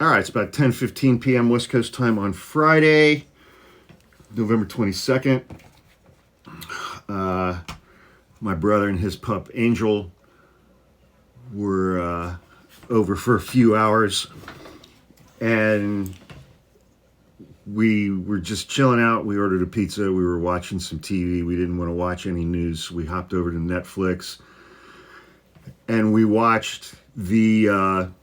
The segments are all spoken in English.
All right, it's about 10:15 p.m. West Coast time on Friday, November 22nd. My brother and his pup Angel were over for a few hours, and we were just chilling out. We ordered a pizza. We were watching some TV. We didn't want to watch any news. We hopped over to Netflix, and we watched the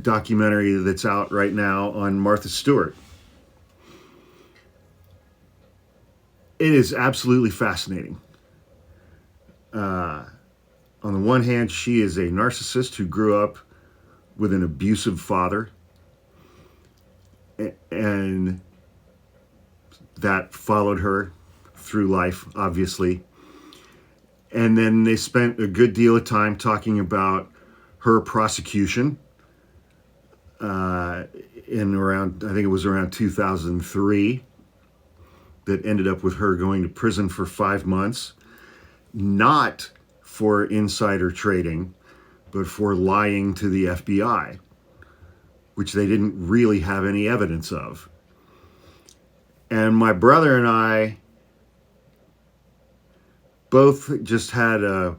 documentary that's out right now on Martha Stewart. It is absolutely fascinating. On the one hand, she is a narcissist who grew up with an abusive father, and that followed her through life, obviously. And then they spent a good deal of time talking about her prosecution in around, I think it was around 2003, that ended up with her going to prison for 5 months, not for insider trading, but for lying to the FBI, which they didn't really have any evidence of. And my brother and I both just had a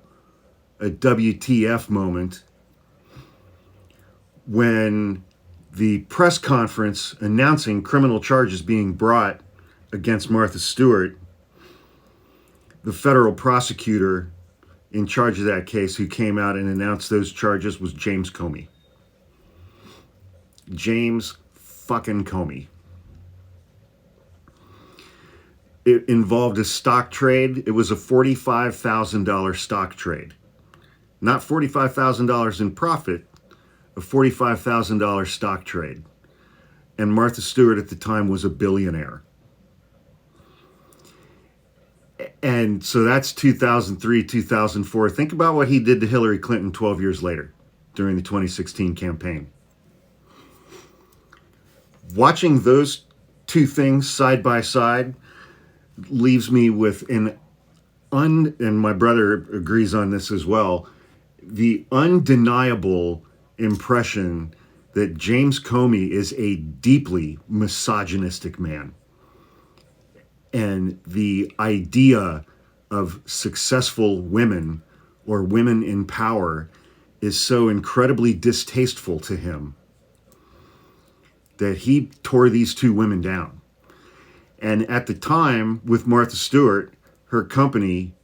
WTF moment when the press conference announcing criminal charges being brought against Martha Stewart, the federal prosecutor in charge of that case who came out and announced those charges was James Comey. James fucking Comey. It involved a stock trade. It was a $45,000 stock trade. Not $45,000 in profit, a $45,000 stock trade. And Martha Stewart at the time was a billionaire. And so that's 2003, 2004. Think about what he did to Hillary Clinton 12 years later during the 2016 campaign. Watching those two things side by side leaves me with and my brother agrees on this as well, the undeniable impression that James Comey is a deeply misogynistic man. And the idea of successful women or women in power is so incredibly distasteful to him that he tore these two women down. And at the time, with Martha Stewart, her company,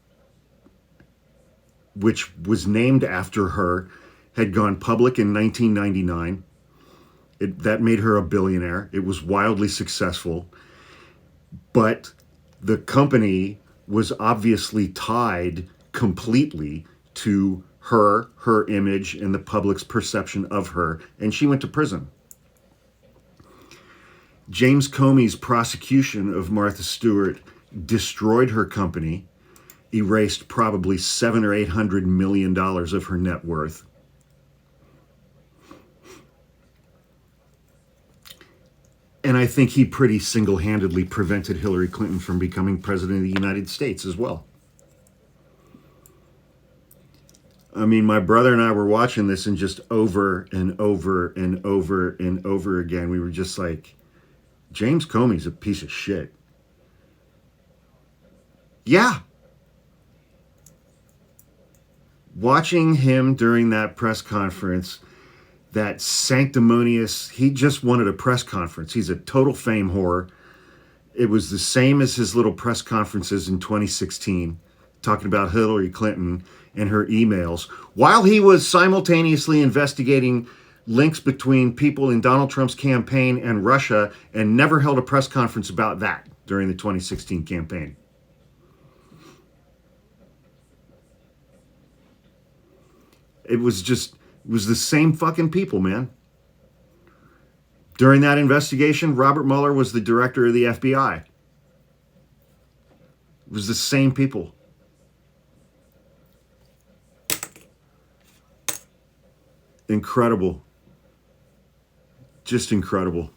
which was named after her, had gone public in 1999. That made her a billionaire. It was wildly successful. But the company was obviously tied completely to her image, and the public's perception of her, and she went to prison. James Comey's prosecution of Martha Stewart destroyed her company, erased probably $700 or $800 million of her net worth. And I think he pretty single-handedly prevented Hillary Clinton from becoming president of the United States as well. I mean, my brother and I were watching this, and just over and over and over and over again, we were just like, James Comey's a piece of shit. Yeah. Watching him during that press conference, that sanctimonious, he just wanted a press conference. He's a total fame whore. It was the same as his little press conferences in 2016, talking about Hillary Clinton and her emails, while he was simultaneously investigating links between people in Donald Trump's campaign and Russia, and never held a press conference about that during the 2016 campaign. It was the same fucking people, man. During that investigation, Robert Mueller was the director of the FBI. It was the same people. Incredible. Just incredible.